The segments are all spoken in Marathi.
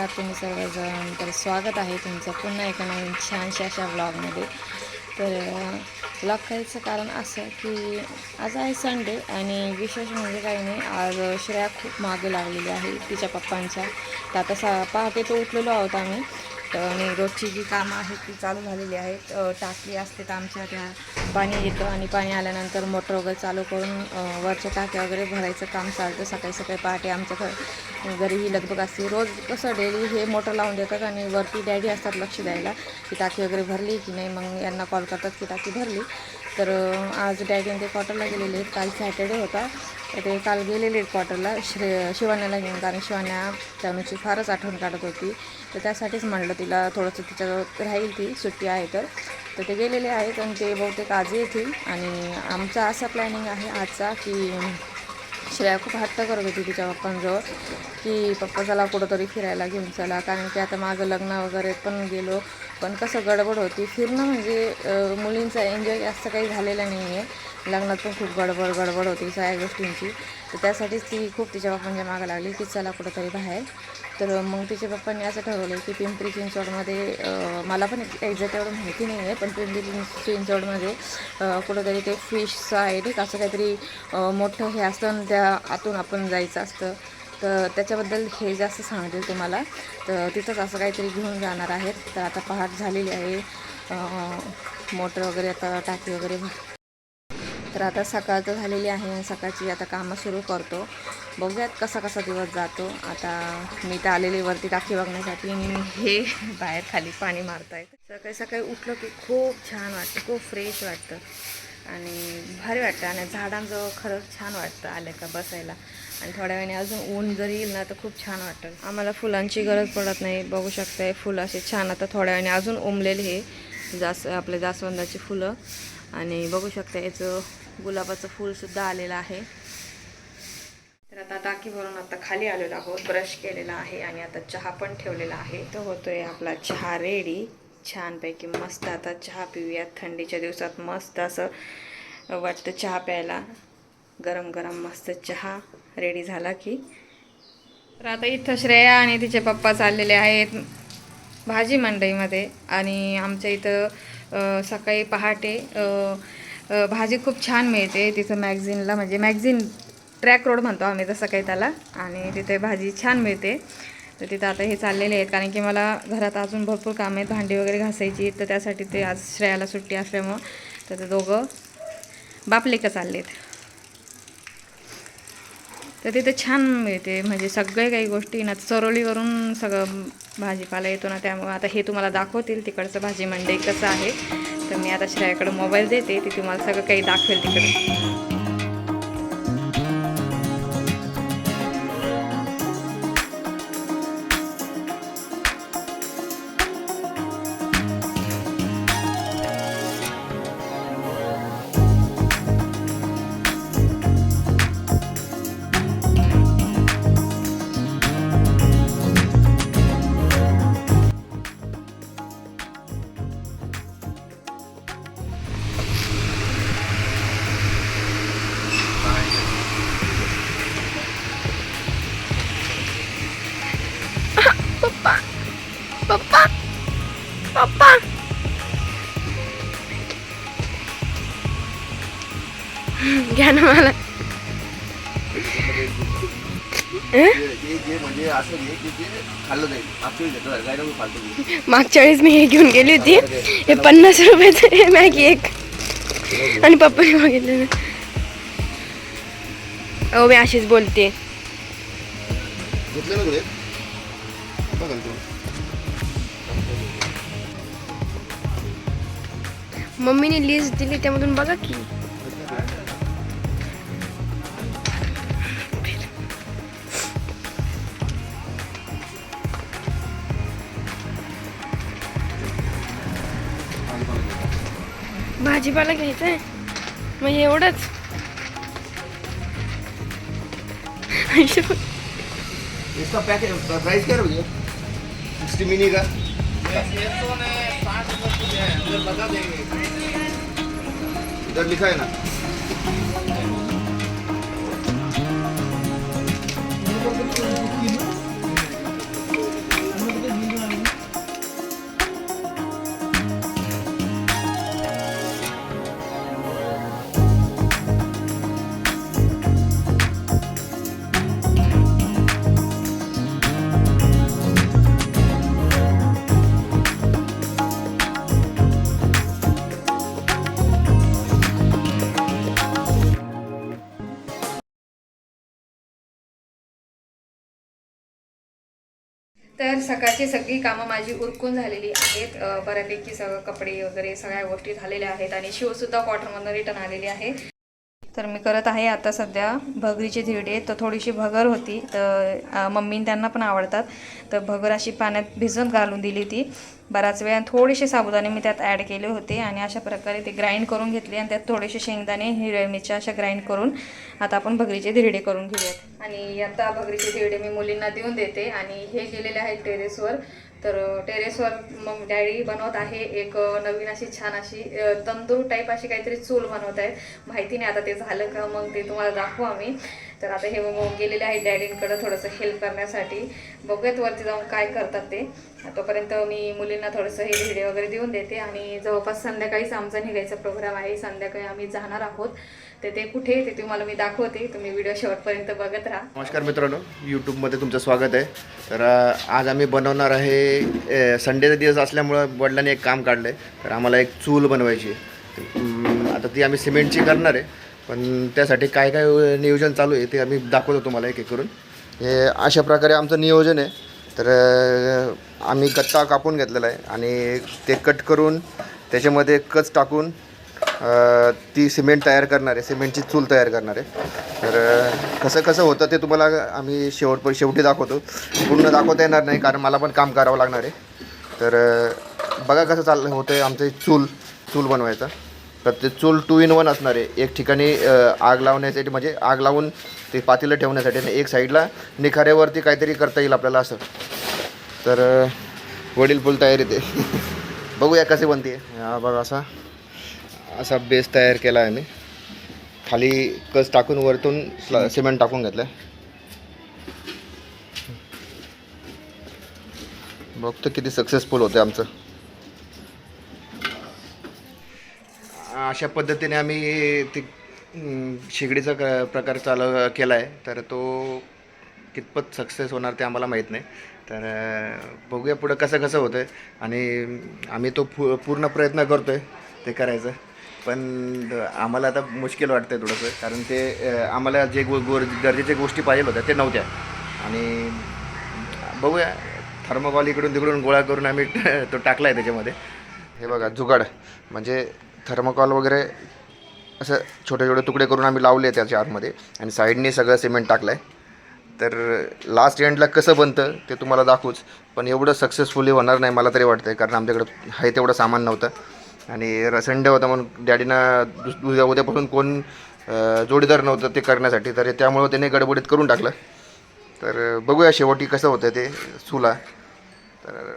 नमस्कार तुम्ही सर्वजण. तर स्वागत आहे तुमचं पुन्हा एका नवीन छानशा अशा व्लॉगमध्ये. तर व्लॉग करायचं कारण असं की आज आहे संडे आणि विशेष म्हणजे काही नाही, आज श्रेया खूप मागे लागलेली आहे तिच्या पप्पांच्या. तर आता पहाटे तो उठलेलो आहोत आम्ही आणि रोजची जी कामं आहेत ती चालू झालेली आहेत. टाकी असते तर आमच्या त्या पाणी येतं आणि पाणी आल्यानंतर मोटर वगैरे चालू करून वरच्या टाक्या वगैरे भरायचं काम चालतं. सकाळी सकाळी पहाटे आमच्या घरी ही लगबग असते. रोज कसं डेली हे मोटर लावून देतात आणि वरती डॅडी असतात लक्ष द्यायला की टाकी वगैरे भरली की नाही. मग यांना कॉल करतात की टाकी भरली. तर आज डॅडी ते क्वार्टरला गेलेले आहेत. काल सॅटर्डे होता तर ते काल गेलेले आहेत क्वार्टरला शिवान्याला घेऊन, कारण शिवान्या त्यानुची फारच आठवण काढत होती. तर त्यासाठीच म्हणलं तिला थोडंसं तिच्याजवळ राहील, ती सुट्टी आहे तर ते गेलेले आहेत आणि ते बहुतेक आज येतील. आणि आमचा असा प्लॅनिंग आहे आजचा की श्रेया खूप हट्ट करत होती तिच्या पप्पांजवळ की पप्पा चला कुठंतरी फिरायला घेऊन चला, कारण की आता मागं लग्न वगैरे पण गेलो पण कसं गडबड होती. फिरणं म्हणजे मुलींचा एन्जॉय जास्त काही झालेला नाही आहे. लग्नात पण खूप गडबड होती सगळ्या गोष्टींची. तर त्यासाठीच ती खूप तिच्या पप्पांच्या मागं लागली की चला कुठंतरी बाहेर. तर मग तिच्या पप्पांनी असं ठरवलं की पिंपरी चिंचवडमध्ये, मला पण एक्झॅक्ट एवढं माहिती नाही आहे, पण पिंपरी चिंचवडमध्ये कुठंतरी ते फिशचं आहे ठीक, असं काहीतरी मोठं हे असतं आणि त्या आतून आपण जायचं असतं. तर त्याच्याबद्दल हे जास्त सांगतील तुम्हाला. तर तिथंच असं काहीतरी घेऊन जाणार आहेत. तर आता पहाट झालेली आहे, मोटर वगैरे आता टाकी वगैरे. तर आता सकाळचं झालेली आहे आणि सकाळची आता कामं सुरू करतो. बघूयात कसा कसा दिवस जातो. आता मी तर आलेली वरती टाकी बघण्यासाठी आणि हे बाहेर खाली पाणी मारत आहेत. सकाळी सकाळी उठलं की खूप छान वाटतं, खूप फ्रेश वाटतं आणि भारी वाटतं आणि झाडांजवळ खरंच छान वाटतं आलं का बसायला. आणि थोड्या वेळाने अजून ऊन जरी येईल ना तर खूप छान वाटतं. आम्हाला फुलांची गरज पडत नाही, बघू शकताय फुलं असे छान. आता थोड्या वेळाने अजून उमलेले हे आपले जास्वंदाची फुलं आणि बघू शकता याचं गुलाबाचं फूलसुद्धा आलेलं आहे. तर आता टाकी भरून आता खाली आलेलो आहोत, ब्रश केलेला आहे आणि आता चहा पण ठेवलेला आहे. तो होतोय आपला चहा रेडी छानपैकी मस्त. आता चहा पिऊयात, थंडीच्या दिवसात मस्त असं वाटतं चहा प्यायला. गरम गरम मस्त चहा रेडी झाला की. तर आता इथं श्रेया आणि तिचे पप्पा चाललेले आहेत भाजी मंडईमध्ये आणि आमच्या इथं सकाळी पहाटे भाजी खूप छान मिळते तिथं मॅगझिनला, म्हणजे मॅगझिन ट्रॅक रोड म्हणतो आम्ही तसं काही त्याला, आणि तिथे भाजी छान मिळते. तर तिथं आता हे चाललेले आहेत कारण की मला घरात अजून भरपूर काम आहेत, भांडी वगैरे घासायची. तर त्यासाठी ते आज श्रेयाला सुट्टी असल्यामुळं तर ते दोघं बापलेका चाललेत. तर तिथे छान मिळते, म्हणजे सगळे काही गोष्टी ना चरोलीवरून सगळं भाजीपाला येतो ना, त्यामुळे आता हे तुम्हाला दाखवतील तिकडचं भाजी मंडई कसं आहे. तर मी आता श्रेयाकडे मोबाईल देते, ती तुम्हाला सगळं काही दाखवेल तिकडे. पप्पा पप्पा पप्पा घ्या ना मला. मागच्या वेळेस मी हे घेऊन गेली होती, हे 50 रुपयाचं हे मॅगी एक, आणि पप्पाने मागितलं. अहो मी अशीच बोलते. मम्मीने लिस्ट दिली त्यामधून बघा की. भाजीपाला घ्यायचा आहे म्हणजे एवढंच. इसका पैकेट प्राइस क्या है? 60 मिनी का बता देंगे, इधर लिखा है ना. तर सकाळची सगळी कामं माझी उरकून झालेली आहेत. बऱ्यापैकी सगळं कपडे वगैरे सगळ्या गोष्टी झालेल्या आहेत आणि शिवसुद्धा क्वार्टरमधून रिटर्न आलेली आहे. तर मी करत आहे आता सध्या भगरीचे धिरडे. तर थोडीशी भगर होती, तर मम्मीने त्यांना पण आवडतात, तर भगर अशी पाण्यात भिजवून घालून दिली ती बराच वेळ. थोडेसे साबुदाणे मी त्यात ॲड केले होते आणि अशा प्रकारे ते ग्राइंड करून घेतले आणि त्यात थोडेसे शेंगदाणे, हिरव्या मिरच्या अशा ग्राइंड करून आता आपण भगरीचे धिरडे करून घेऊयात. आणि आता भगरीचे धिरडे मी मुलींना देऊन देते. आणि हे गेलेले आहेत टेरेसवर. तर टेरेसवर मग डॅडी बनवत आहे एक नवीन अशी छान अशी तंदूर टाईप अशी काहीतरी चूल बनवत आहेत. माहिती नाही आता ते झालं का, मग ते तुम्हाला दाखवू आम्ही. तर आता हे गेलेले आहे डॅडींकडं थोडंसं हेल्प करण्यासाठी. बघूयात वरती जाऊन काय करतात ते. तोपर्यंत मी मुलींना थोडंसं हे धिरडे वगैरे देऊन देते. आणि जवळपास संध्याकाळीच आमचा निघायचा प्रोग्राम आहे. संध्याकाळी आम्ही जाणार आहोत. तर ते कुठे ते तुम्हाला मी दाखवते. तुम्ही व्हिडिओ शेवटपर्यंत बघत राहा. नमस्कार मित्रांनो, यूट्यूबमध्ये तुमचं स्वागत आहे. तर आज आम्ही बनवणार आहे, संडेचा दिवस असल्यामुळं वडिलांनी एक काम काढलं आहे. तर आम्हाला एक चूल बनवायची. आता ती आम्ही सिमेंटची करणार आहे, पण त्यासाठी काय काय नियोजन चालू आहे ते आम्ही दाखवतो तुम्हाला एक एक करून. हे अशा प्रकारे आमचं नियोजन आहे. तर आम्ही गत्ता कापून घेतलेला आहे आणि ते कट करून त्याच्यामध्ये कच टाकून ती सिमेंट तयार करणार आहे, सिमेंटची चूल तयार करणार आहे. तर कसं कसं होतं ते तुम्हाला आम्ही शेवटी दाखवतो. पूर्ण दाखवता येणार नाही कारण मला पण काम करावं लागणार आहे. तर बघा कसं होतं आहे आमचं चूल बनवायचा. तर ते चूल 2 in 1 असणार आहे. एक ठिकाणी आग लावण्यासाठी, म्हणजे आग लावून ते पातेलं ठेवण्यासाठी, आणि एक साईडला निखाऱ्यावरती काहीतरी करता येईल आपल्याला असं. तर वडील फुल तयारी ते बघूया कसे बनते. हा बघा असा बेस तयार केला आहे मी. खाली कस टाकून वरतून सिमेंट टाकून घेतलं आहे. बघतो किती सक्सेसफुल होते आमचं. अशा पद्धतीने आम्ही ते शेगडीचा प्रकार चालू केला आहे. तर तो कितपत सक्सेस होणार ते आम्हाला माहीत नाही. तर बघूया पुढं कसं कसं होतं आहे. आणि आम्ही तो पूर्ण प्रयत्न करतो आहे ते करायचं. पण आम्हाला आता मुश्किल वाटतं आहे थोडंसं, कारण ते आम्हाला जे गरजेच्या गोष्टी पाहिजे होत्या ते नव्हत्या. आणि बघूया, थर्मोकॉल इकडून तिकडून गोळा करून आम्ही तो टाकला आहे त्याच्यामध्ये. हे बघा जुगाड, म्हणजे थर्मोकॉल वगैरे असं छोटे छोटे तुकडे करून आम्ही लावले त्याच्या आतमध्ये आणि साईडने सगळं सिमेंट टाकलं आहे. तर लास्ट एंडला कसं बनतं ते तुम्हाला दाखवूच, पण एवढं सक्सेसफुली होणार नाही मला तरी वाटतं आहे, कारण आमच्याकडं आहे तेवढं सामान नव्हतं आणि संडे होता म्हणून डॅडीनं उद्यापासून कोण जोडीदार नव्हतं ते करण्यासाठी. तर त्यामुळं त्याने गडबडीत करून टाकलं. तर बघूया शेवटी कसं होतं ते चुला. तर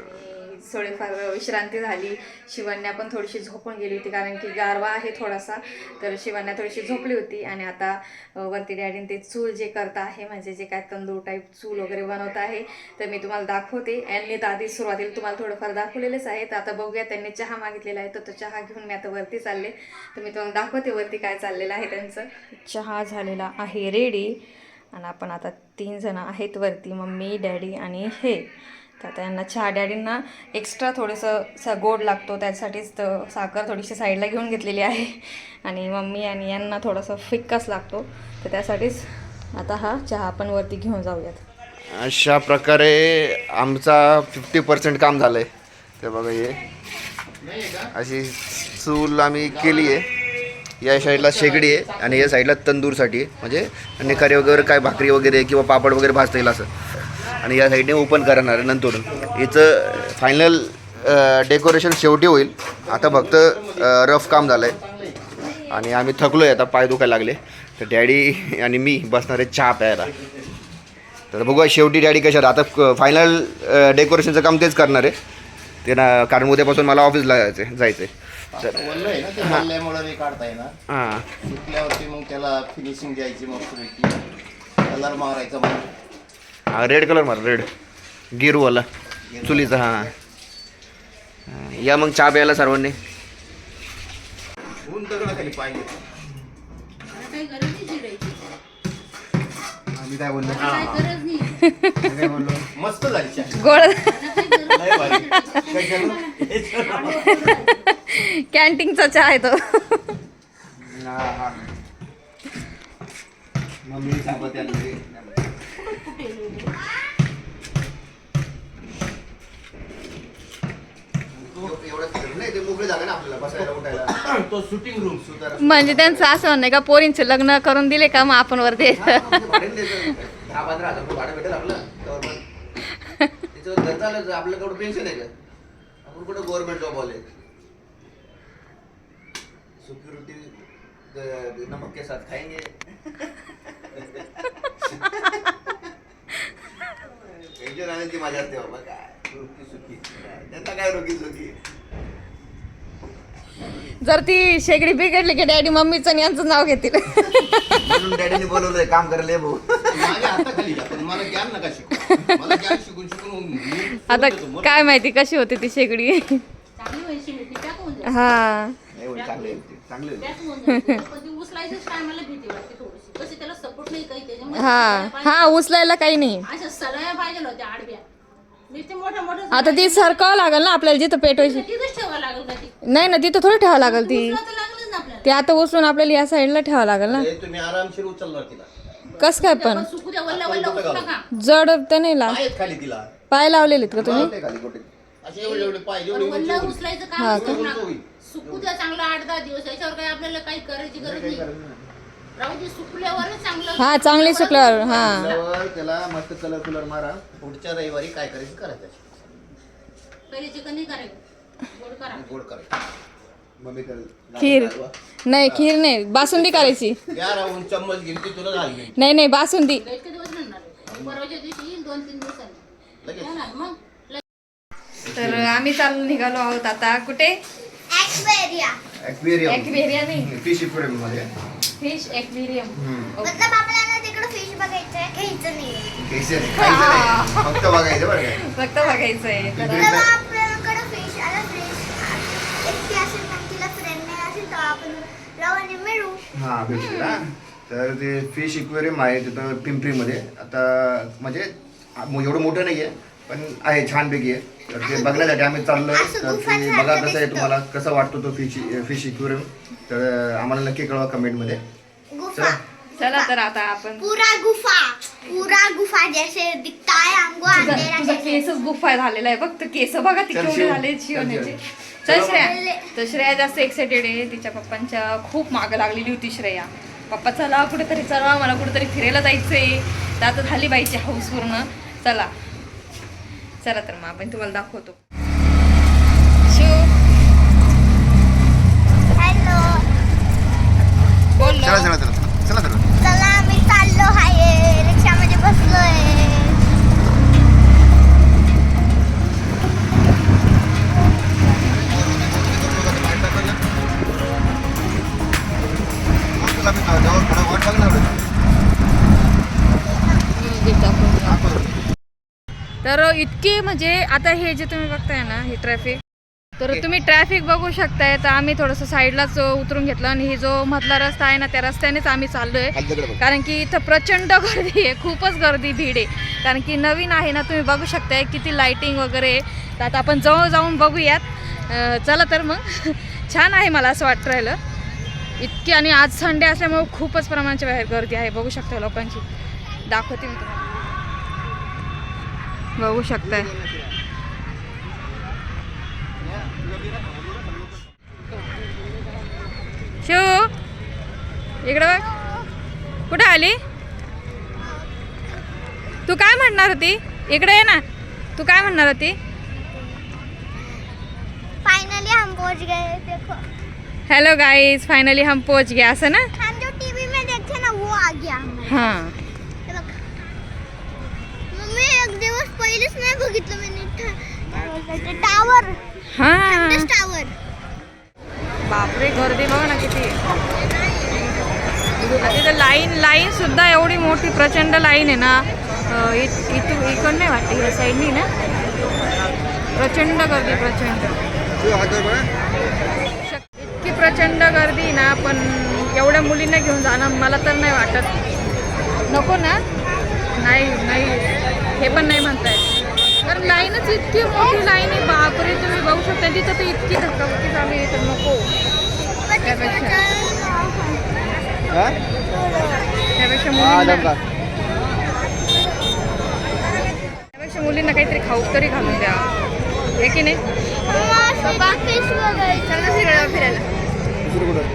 थोडीफार विश्रांती झाली. शिवन्या पण थोडीशी झोपून गेली होती कारण की गारवा आहे थोडासा. तर शिवन्या थोडीशी झोपली होती. आणि आता वरती डॅडीने ते चूल जे करता आहे, म्हणजे जे काय तंदूर टाईप चूल वगैरे बनवत आहे, तर मी तुम्हाला दाखवते. यांनी तर आधी सुरुवातीला तुम्हाला थोडंफार दाखवलेलंच आहे. तर आता बघूया, त्यांनी चहा मागितलेला आहे, तर तो चहा घेऊन मी आता वरती चालले. तर मी तुम्हाला दाखवते वरती काय चाललेलं आहे त्यांचं. चहा झालेला आहे रेडी आणि आपण आता 3 जण आहेत वरती, मम्मी, डॅडी आणि हे. तर आता यांना चहा, डॅडींना एक्स्ट्रा थोडंसं गोड लागतो त्यासाठीच तर साखर थोडीशी साईडला घेऊन घेतलेली आहे. आणि मम्मी आणि यांना थोडंसं फिक्कच लागतो, तर त्यासाठीच आता हा चहा आपण वरती घेऊन जाऊयात. अशा प्रकारे आमचा 50% काम झालं आहे. ते बघा, हे अशी चूल आम्ही केली आहे. या साईडला शेगडी आहे आणि या साईडला तंदूरसाठी, म्हणजे निखारे वगैरे काय भाकरी वगैरे किंवा पापड वगैरे भाजता येईल असं. आणि या साईडने ओपन करणार आहे नंतर. याचं फायनल डेकोरेशन शेवटी होईल. आता फक्त रफ काम झालं आहे आणि आम्ही थकलो आहे, आता पाय दुखायला लागले. तर डॅडी आणि मी बसणार आहे चहा प्यायला. तर बघूया शेवटी डॅडी कशात. आता फायनल डेकोरेशनचं काम तेच करणार आहे ते ना, कारण उद्यापासून मला ऑफिसला जायचं आहे. तर हां, सुकल्यावरती मग त्याला फिनिशिंग द्यायची, मग कलर मारायचा. मग हां, रेड कलर मार, रेड गिरवाला चुलीचा. हां, या मग चहा प्यायला सर्वांनी. ऊन दगडाखाली पाहिजे. आम्ही काय बोललो, काय बोललो, मस्त झाली चहा. गोड लय भारी. कॅन्टीनचा चहा आहे तो. एवढं नाही, ते मोकळी जागा ना आपल्याला बसायला उठायला. तो शूटिंग रूम सुतार म्हणजे त्यांचं असं म्हणणं आहे का पोरींचे लग्न करून दिले का मग आपण वरती भाडं द्यायचं. 10-15 हजार रुपये भाडं भेटेल आपलं त्यावर पण. त्याच्यावर घर चाललं आपलं तेवढं पेन्शन आहे का? आपण कुठं गव्हर्नमेंट जॉब आले. सिक्युरिटी नमक के साथ खाएंगे. टेन्शन आणायची मजा असते बाबा. काय रोकी सुकी, त्यांना काय रोकी सुकी. जर ती शेगडी बिघडली की डॅडी मम्मीचं आणि यांचं नाव घेतील. म्हणून डॅडीने बोलवलंय काम करायला ये भाऊ. माझ्या हाताखाली जातं. मला ज्ञान नका शिकू. मला ज्ञान शिकून शिकून मी आता काय माहिती कशी होती ती शेगडी. चांगली व्हायची होती, त्यात होऊन जायचं. हा नाही होय, चांगले आहे ते, चांगले आहे. त्यात होऊन जायचं. पण ती उचलायच्याच टायमाला भीती वाटते थोडीशी. कशी त्याला सपोर्ट नाही काही त्याच्यामुळे हा सळ्या हा उचलायला काही नाही. पाहिजे. अशा सळ्या पाहिजे होत्या आडव्या. मी ते मोठ्या मोठ्या आता ती सरकावं लागेल ना आपल्याला जिथं पेटवायची. तिथंच ठेवावं लागेल का ती? नाही ना तिथं थोडी ठेवावं लागेल ती. उचलावं तर लागलंच ना आपल्याला. ती आता उचलून आपल्याला या साईडला ठेवावं लागेल ना. हे तुम्ही आरामशीर उचलणार तिला. कस काय पण पण सुकू द्या, वल्ल वल्ल उचलू नका. जड तर नाही ला आहेत खाली तिला. पाय लावलेले का तुम्ही. ते खाली कुठे असे एवढे एवढे पाय पण जेवढे वल्ल उंची उचलायचं हा काम का? करू नका. होईल. सुकू द्या चांगलं 8-10 दिवस. याच्यावर काही आपल्याला काही करायची गरज नाही. राहू दे, सुकल्यावरच चांगलं. हा चांगली सुकल्यावर हा त्यावर त्याला मस्त कलर मारा. पुढच्या रविवारी काय करायचं करायचं. पहिले चिकन नाही करायचं, गोड करा. गोड करायचं. मम्मी करेल. खीर नाही खीर नाही बासुंदी करायची. या राहून चम्मच घेऊन ती तुला घालली नाही नाही बासुंदी. इतके दिवस म्हणणार आहे. परवाच्या दिवशी येईल 2-3 दिवसांनी. लगेच. येणार मग. तर आम्ही चालू निघालो आहोत आता कुठे. ॲक्वेरियम. एक्वेरिया नाही फिश एक्वेरियम मध्ये. Fish aquarium. मतलब आपल्याला तिकडे फिश बघायचंय, घ्यायचं नाही. खायचं नाही, फक्त बघायचं बरं काय. फक्त बघायचंय तर तेव्हा आपल्याकडे फिश आला, फिश एकटी असेल पण तिला फ्रेंड नाही असेल तर आपण राहू आणि मिळू. हा भेटतील हा. तर ते फिश एक्वेरियम आहे तिथं पिंपरीमध्ये. आता म्हणजे एवढं मोठं नाही आहे पण आहे छानपैकी आहे. तर ते बघण्यासाठी आम्ही चाललोय. तर ते बघा कसं आहे, तुम्हाला कसं वाटतो तो फिश एक्वेरियम. तर आम्हाला नक्की कळवा कमेंटमध्ये. गुफा, चला तर आता आपण पूरा गुफा जैसे दिखता है हमको अंधेरा तुझा जैसे. केसच गुफा झालेला आहे बघ. तर केस बघा ती चल केवढे शिव. झाले चल शिवण्याचे. शिव. चल श्रेया. तर श्रेया जास्त एक्साइटेड आहे. तिच्या पप्पांच्या खूप मागं लागलेली होती श्रेया. पप्पा चला कुठेतरी चला, मला कुठेतरी फिरायला जायचंय. तर आता झाली बाईची हाऊस पूर्ण. चला चला तर मग आपण तुम्हाला दाखवतो. शिव हॅलो, बोल चला चला चला चला चला. चला आम्ही चाललो आहे, रिक्षामध्ये बसलोय. तर इतके म्हणजे आता हे जे तुम्ही बघताय ना हे ट्रॅफिक. तर तुम्ही ट्रॅफिक बघू शकताय. तर आम्ही थोडंसं साईडलाच उतरून घेतलं आणि ही जो मधला रस्ता आहे ना त्या रस्त्यानेच आम्ही चाललोय. कारण की इथं प्रचंड गर्दी आहे, खूपच गर्दी भीड आहे. कारण की नवीन आहे ना, तुम्ही बघू शकताय किती लाईटिंग वगैरे आहे. तर आता आपण जवळ जाऊन बघूयात. चला तर मग. छान आहे मला असं वाटतं राहिलं इतकी. आणि आज संडे असल्यामुळे खूपच प्रमाणाच्या बाहेर गर्दी आहे. बघू शकता लोकांची. दाखवते मी तुम्हाला. बघू शकताय. शिव इकडं बघ. कुठे आली तू? काय म्हणणार होती? इकडे ये ना. तू काय म्हणणार होती? फाइनली हम पहुंच गए, देखो. हेलो गाइस, फाइनली हम पहुंच गए. असं ना. हम जो टीवी में देखते ना वो आ गया हमारे. हां हे बघ. मम्मी एक दिवस पहिलेच नाही बघितलं मी टावर. हां टावर. बापरे गर्दी बघा ना किती. तिथं लाईन सुद्धा एवढी मोठी प्रचंड लाईन आहे ना. इकडं नाही वाटते, या साईडनी ना प्रचंड गर्दी. प्रचंड इतकी प्रचंड गर्दी ना. पण एवढ्या मुलींना घेऊन जाणं मला तर नाही वाटत. नको ना. नाही हे पण नाही म्हणताय. कारण लाईनच इतकी मोठी लाईन आहे. बापरे तुम्ही बघू शकता. तिथं तर इतकी धक्काबुक्की चालू आहे तर नको. त्यापेक्षा मुलींना काहीतरी खाऊ तरी घालून द्या, हे की नाही. पप्पा फिश बघायचं. चला दुसरीकडे फिरायला. दुसरं कुठं?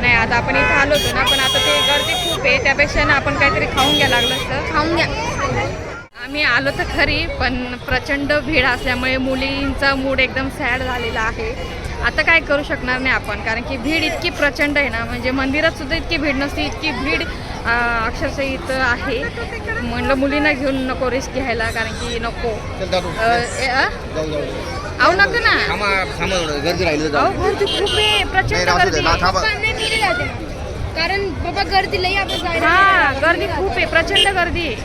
नाही आता आपण इथं आलो होतो ना, पण आता ते गर्दी खूप आहे, त्यापेक्षा ना आपण काहीतरी खाऊन घ्या लागलं असतं. खाऊन घ्या. आम्ही आलो तर खरी, पण प्रचंड भीड असल्यामुळे मुलींचा मूड एकदम सॅड झालेला आहे. आता काय करू शकणार नाही आपण, कारण की भीड इतकी प्रचंड आहे ना, म्हणजे मंदिरात सुद्धा इतकी भीड नसते, इतकी भीड अक्षरशः इथं आहे. म्हणलं मुलींना घेऊन नको रिस्क घ्यायला, कारण की नको अहो नको ना, गर्दी राहिली अहो गर्दी खूप आहे, प्रचंड गर्दी आहे. कारण बाबा गर्दी लई आपण जायला. हा गर्दी खूप आहे, प्रचंड गर्दी आहे.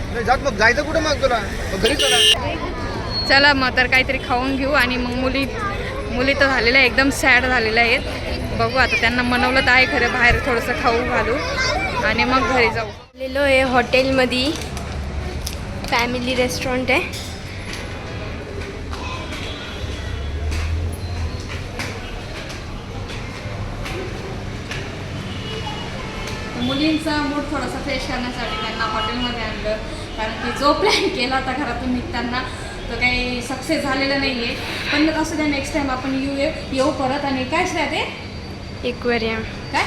मग जायचं कुठं मग तुला घरी चला. चला मग तर काहीतरी खाऊन घेऊ, आणि मग मुली तर झालेल्या एकदम सॅड झालेल्या आहेत. बघू आता, त्यांना मनवलं तर आहे खरं, बाहेर थोडंसं खाऊ घालू आणि मग घरी जाऊ. आलेलो आहे हॉटेलमध्ये. फॅमिली रेस्टॉरंट आहे. मुलींचा मूड थोडासा फ्रेश करण्यासाठी त्यांना हॉटेलमध्ये आणलं, कारण की जो प्लॅन केला होता घरातून निघताना तो काही सक्सेस झालेला नाही आहे. पण असं द्या, नेक्स्ट टाईम आपण येऊ परत. आणि काय श्रेया ते एक्वेरियम. काय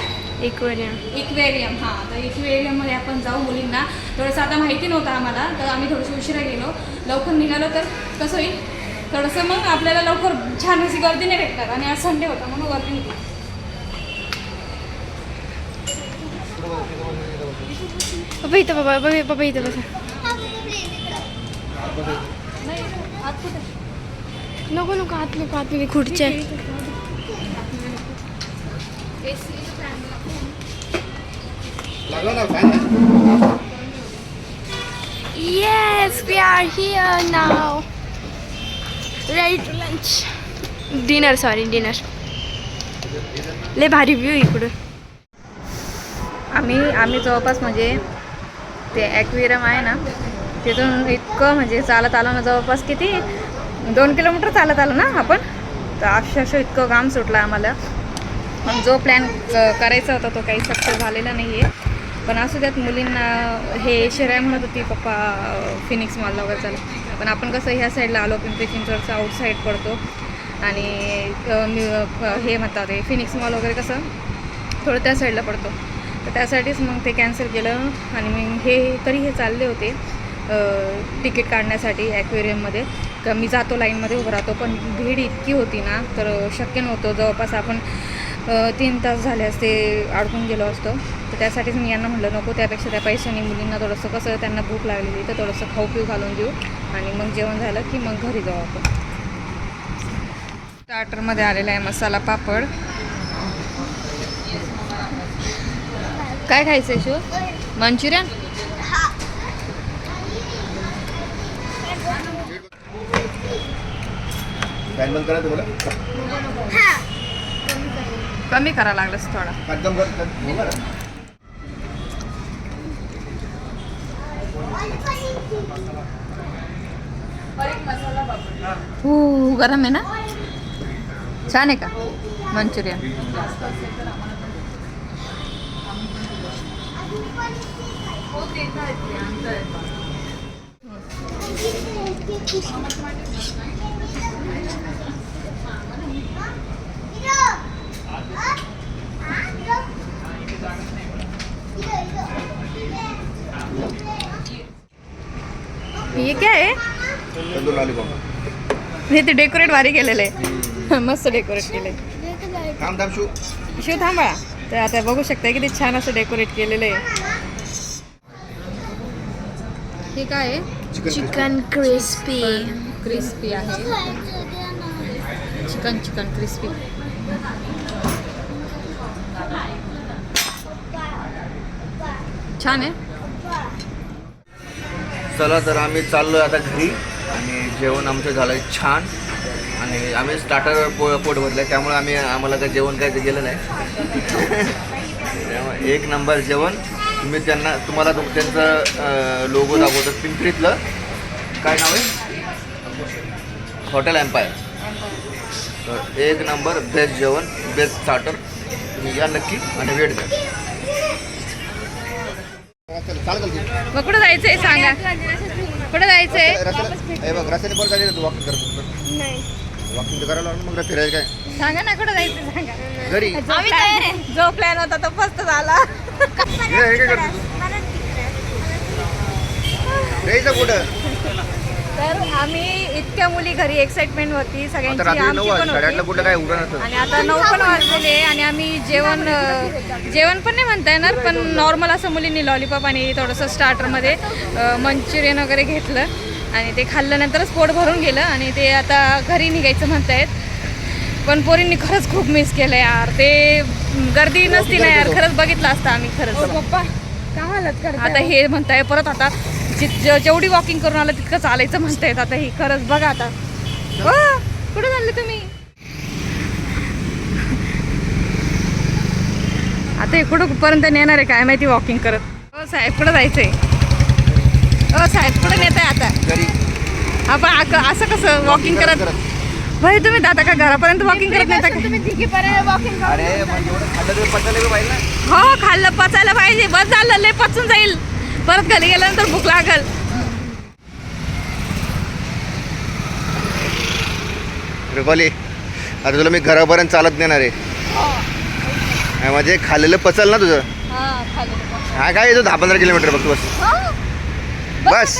एक्वेरियम. इक्वेरियम. हां, तर इक्वेरियममध्ये आपण जाऊ. मुलींना थोडंसं आता माहिती नव्हतं आम्हाला, तर आम्ही थोडंसं उशिरा गेलो. लवकर निघालो तर कसं होईल, थोडंसं मग आपल्याला लवकर छान अशी गर्दी नाही भेटणार. आणि आज संडे होता म्हणून गर्दी होती. बाबा इथं, बाबा इथं बसा. नको नको आत नको, आतमध्ये खुर्च्या आहे. लागलं ना fan. Yes, we are here now. Ready to lunch. Dinner. लय भारी व्ह्यू इकडं. आम्ही जवळपास म्हणजे ते ॲक्वेरियम आहे ना, तिथून इतकं म्हणजे चालत आलो ना, जवळपास किती 2 किलोमीटर चालत आलो ना आपण. तर अक्षरशः इतकं घाम सुटलं आम्हाला. पण जो प्लॅन करायचा होता तो काही सक्सेस झालेला नाही आहे. पण असू द्यात, मुलींना हे श्रेया म्हणत होती पप्पा फिनिक्स मॉलला वगैरे चालू, पण आपण कसं ह्या साईडला आलो, पिंपरी चिंचवडचा आउटसाईड पडतो. आणि हे म्हणतात ते फिनिक्स मॉल वगैरे कसं थोडं त्या साईडला पडतो, तर त्यासाठीच मग ते कॅन्सल केलं. आणि मग हे चालले होते तिकीट काढण्यासाठी ॲक्वेरियममध्ये. तर मी जातो लाईनमध्ये उभं राहतो, पण भीड इतकी होती ना, तर शक्य नव्हतं. जवळपास आपण 3 तास झाले असते अडकून गेलो असतो. तर त्यासाठीच मी यांना म्हटलं नको, त्यापेक्षा त्या पैशाने मुलींना थोडंसं कसं त्यांना भूक लागलेली, तर थोडंसं खाऊ पिऊ घालून देऊ, आणि मग जेवण झालं की मग घरी जाऊ आपण. स्टार्टरमध्ये आलेला आहे मसाला पापड. काय खायचं आहे शिव? मंचुरियन? फॅन बंद करा तुम्हाला. कमी करा लागलंस थोडा. एकदम कर. गरम आहे ना? छान आहे का मंचुरियन? ये क्या आहे? तंदूर लॉलीपॉप. हे ते डेकोरेट भारी केलेलं आहे. मस्त डेकोरेट केलंय. थांब शिव थांबा. तर आता बघू शकता किती छान असं डेकोरेट केलेलं आहे. हे काय आहे? Chicken crispy. क्रिस्पी आहे. Chicken crispy. छान आहे. चला तर आम्ही चाललो आता घरी, आणि जेवण आमचं झालं छान. आणि आम्ही स्टार्टर पोट भरलं, त्यामुळे आम्हाला काही जेवण काय ते गेलं नाही. त्यामुळे 1 नंबर जेवण. तुम्हाला त्यांचं लोगो दाखवतो, पिंपरीतलं काय नाव आहे, हॉटेल एम्पायर. तर 1 नंबर बेस्ट जेवण, बेस्ट स्टार्टर. तुम्ही या नक्की आणि वेट द्या. मग कुठं जायचंय सांगा, कुठं जायचंय? रस्त्याने परत जायचं तू वॉकिंग करतो. नाही वॉकिंग तर करायला लागलं, मग फिरायचं काय सांगा ना कुठं जायचं सांगा. घरी. जो प्लॅन होता तो फस्त झाला. हे काय करतो तू? जायचं कुठं? तर आम्ही इतक्या मुली घरी एक्साइटमेंट होती आता सगळ्यांची, रात्री 9 आमची पण वाजता, साडेआठला होती. कुठं काय उघडं नसतं. आणि आता 9 पण वाजलेले आणि आम्ही जेवण पण नाही म्हणता येणार, पण नॉर्मल असं मुलींनी लॉलीपॉप आणि थोडंसं स्टार्टरमध्ये मंचुरियन वगैरे घेतलं आणि ते खाल्ल्यानंतरच पोट भरून गेलं आणि ते आता घरी निघायचं म्हणतायत. पण पोरींनी खरंच खूप मिस केलं यार, ते गर्दी नसती ना यार, खरंच बघितलं असतं आम्ही खरंच. आता हे म्हणताय परत, आता जेवढी वॉकिंग करून आलं तितकं चालायचं म्हणतायत आता. ही खरंच बघा आता. कुठे चालले तुम्ही? आता हे कुठंपर्यंत नेणार आहे काय माहिती वॉकिंग करत. हो साहेब कुठं जायचंय? हो साहेब कुठं नेत आहे आता? घरी आपण असं कसं वॉकिंग करत? भाई तुम्ही आता का घरापर्यंत वॉकिंग करत नाही का? अरे मग एवढं खाल्लं तर पचायला पाहिजे ना. हो खाल्लं पचायला पाहिजे, बस झालं, लय पचून जाईल, परत घरी गेल्यानंतर भूक लागल. रुपाली, आता तुला मी घरापर्यंत चालत नेणार आहे. म्हणजे खाल्लेलं पचल ना तुझं. हा काय येतो 10-15 किलोमीटर बघ बस.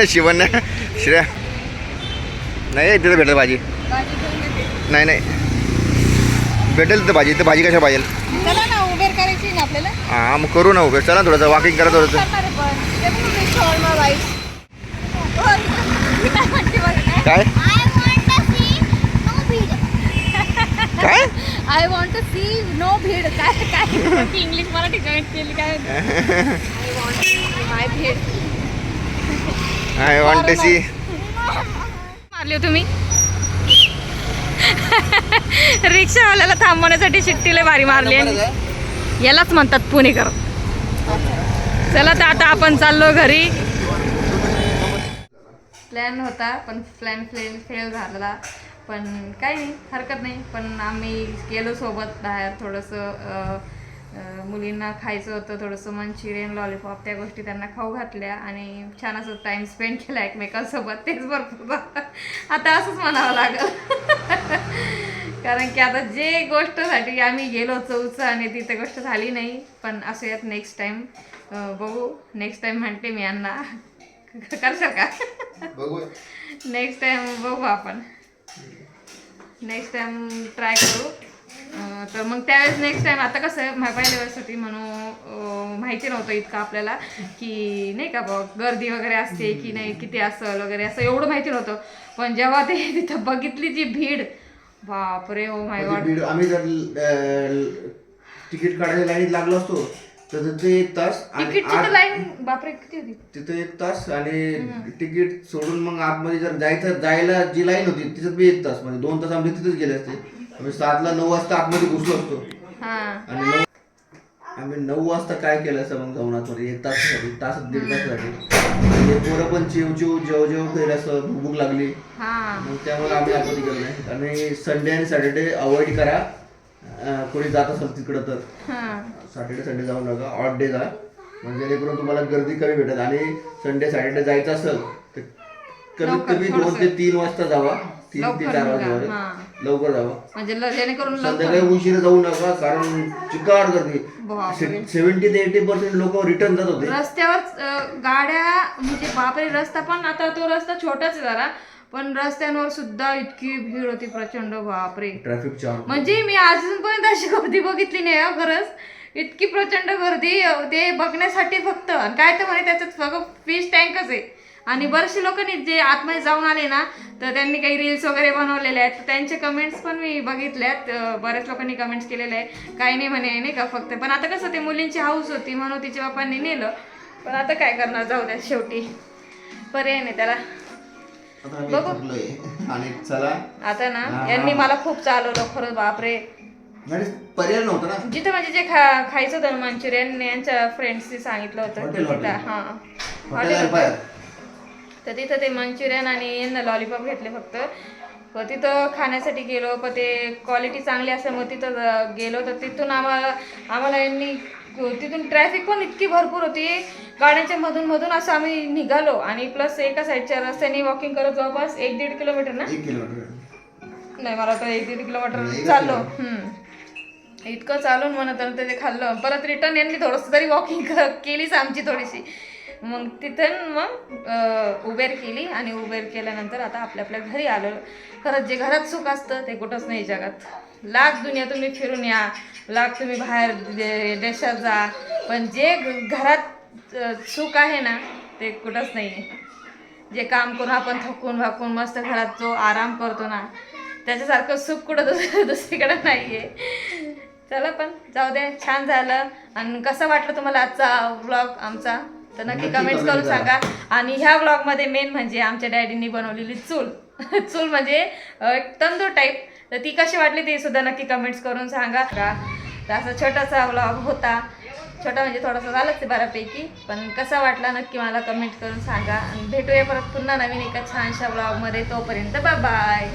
शिवण्या श्रेया नाही तिथं भेटेल भाजी. नाही नाही भेटेल तिथं भाजी. इथं भाजी कशा पाहिजे? चला ना, उबेर करायची ना आपल्याला. हां मग करू ना उभे. चला थोडंसं वॉकिंग करा थोडंसं. काय काय I want to see no भीड. काय काय इंग्लिश मराठी जॉईंट केली काय? I want to see my भीड. I want to see. मारली हो तुम्ही? रिक्षावाल्याला थांबवण्यासाठी शिट्टीला भारी मारली. यालाच म्हणतात पुणेकर. चला तर आता आपण चाललो घरी. प्लॅन होता पण प्लॅन फेल झालेला, पण काही नाही, हरकत नाही. पण आम्ही गेलो सोबत बाहेर. थोडंसं मुलींना खायचं होतं, थोडंसं मंचुरियन लॉलीपॉप, त्या गोष्टी त्यांना खाऊ घातल्या आणि छान असं टाईम स्पेंड केला एकमेकांसोबत. तेच भरपूर आता असंच म्हणावं लागेल. कारण की आता जे गोष्टसाठी आम्ही गेलो चौचं आणि ती तर गोष्ट झाली नाही. पण असं यात नेक्स्ट टाईम बघू. नेक्स्ट टाईम म्हणते मी यांना, करशाल का? बघू नेक्स्ट टाईम बघू आपण. नेक्स्ट टाईम ट्राय करू. तर मग त्यावेळेस नेक्स्ट टाईम, आता कसं पहिल्या वेळेस होती म्हणून माहिती नव्हतं इतकं आपल्याला की नाही का बघ गर्दी वगैरे असते की नाही, किती असेल वगैरे असं एवढं माहिती नव्हतं. पण जेव्हा ते तिथं बघितली जी भीड, बापरे ओ माय गॉड. आम्ही जर तिकीट काढायला लाईनीत लागलो असतो तर तिथे 1 तास तिकीटची तर लाईन बापरे किती होती तिथे 1 तास आणि तिकीट सोडून मग आतमध्ये जर जायला जी लाईन होती तिथं बी 1 तास, म्हणजे 2 तास आम्ही तिथेच गेले असते. आम्ही 7ला 9 वाजता आतमध्ये घुसलो असतो. आणि आम्ही 9 वाजता काय केलं असं मग जाऊन आतमध्ये 1 तासासाठी, दीड तासासाठी. आणि पोरं पण जेव केलं असं, भूक लागली. मग त्यामुळे आम्ही आतमध्ये गेलो नाही. आणि संडे आणि सॅटर्डे अवॉइड करा. कोणी जात असेल तिकडं तर सॅटर्डे संडे जाऊ नका, ऑड डे जा, म्हणजे जेणेकरून तुम्हाला गर्दी कमी भेटेल. आणि संडे सॅटर्डे जायचं असेल तर कमीत कमी 2 ते 3 वाजता जावा. 3 ते 4 वाजता लवकर जावा, म्हणजे जेणेकरून संध्याकाळी उशिरा जाऊ नका, कारण चिकाट गर्दी. 70 ते 80% लोक रिटर्न जात होते रस्त्यावर. गाड्या म्हणजे बापरे, रस्ता पण आता तो रस्ता छोटाच आहे जरा, पण रस्त्यांवर सुद्धा इतकी भीड होती प्रचंड. बापरे ट्रॅफिक जाम. म्हणजे मी अजूनपर्यंत अशी गर्दी बघितली नाही हो खरंच. इतकी प्रचंड गर्दी ते बघण्यासाठी फक्त. आणि काय तर म्हणे त्याच्यात फक्त फिश टँकच आहे. आणि बरेचसे लोकांनी जे आतमध्ये जाऊन आले ना तर त्यांनी काही रील्स वगैरे बनवलेले आहेत, त्यांचे कमेंट्स पण मी बघितल्यात. बऱ्याच लोकांनी कमेंट्स केलेले आहे, काही नाही म्हणे नाही का फक्त. पण आता कसं ते मुलींची हाऊस होती म्हणून तिच्या बापांनी नेलं. पण आता काय करणार, जाऊ द्या, शेवटी पर्याय नाही त्याला. बघू. आणि चला आता ना यांनी मला खूप चालवलं खरंच बापरे. पर्याय नव्हता ना. जिथं म्हणजे जे खायचं होतं मंचुरियन, यांच्या फ्रेंड्सनी सांगितलं होतं की तिथं हॉटेल तर तिथं ते मंचुरियन आणि यांना लॉलीपॉप घेतले फक्त. तिथं खाण्यासाठी गेलो, पण ते क्वालिटी चांगली असल्यामुळे तिथं गेलो. तर तिथून आम्हाला यांनी तिथून ट्रॅफिक पण इतकी भरपूर होती गाड्यांच्या मधून असं आम्ही निघालो. आणि प्लस एका साईडच्या रस्त्याने वॉकिंग करत जवळपास 1-1.5 किलोमीटर ना, 1 किलोमीटर नाही मला तर 1-1.5 किलोमीटर चाललो. इतकं चालून म्हणत ते खाल्लं. परत रिटर्न यांनी थोडंसं तरी वॉकिंग केलीच आमची थोडीशी. मग तिथून मग उबेर केली आणि उबेर केल्यानंतर आता आपल्या घरी आलो. खरंच जे घरात सुख असतं ते कुठंच नाही जगात. लाख दुनिया तुम्ही फिरून या, लाख तुम्ही बाहेर देशात जा, पण जे घरात सुख आहे ना ते कुठंच नाही आहे. जे काम करून आपण थकून भाकून मस्त घरात जो आराम करतो ना, त्याच्यासारखं सुख कुठं दुसरीकडे नाही आहे. चला पण जाऊ द्या, छान झालं. आणि कसं वाटलं तुम्हाला आजचा व्लॉग आमचा तर नक्की कमेंट्स करून सांगा. आणि ह्या व्लॉगमध्ये मेन म्हणजे आमच्या डॅडींनी बनवलेली चूल म्हणजे एक तंदूर टाईप, तर ती कशी वाटली ते सुद्धा नक्की कमेंट्स करून सांगा. तर असा छोटासा व्लॉग होता, छोटा म्हणजे थोडासा झालाच आहे बऱ्यापैकी, पण कसा वाटला नक्की मला कमेंट करून सांगा. आणि भेटूया परत पुन्हा नवीन एका छानशा व्लॉगमध्ये. तोपर्यंत बाय बाय.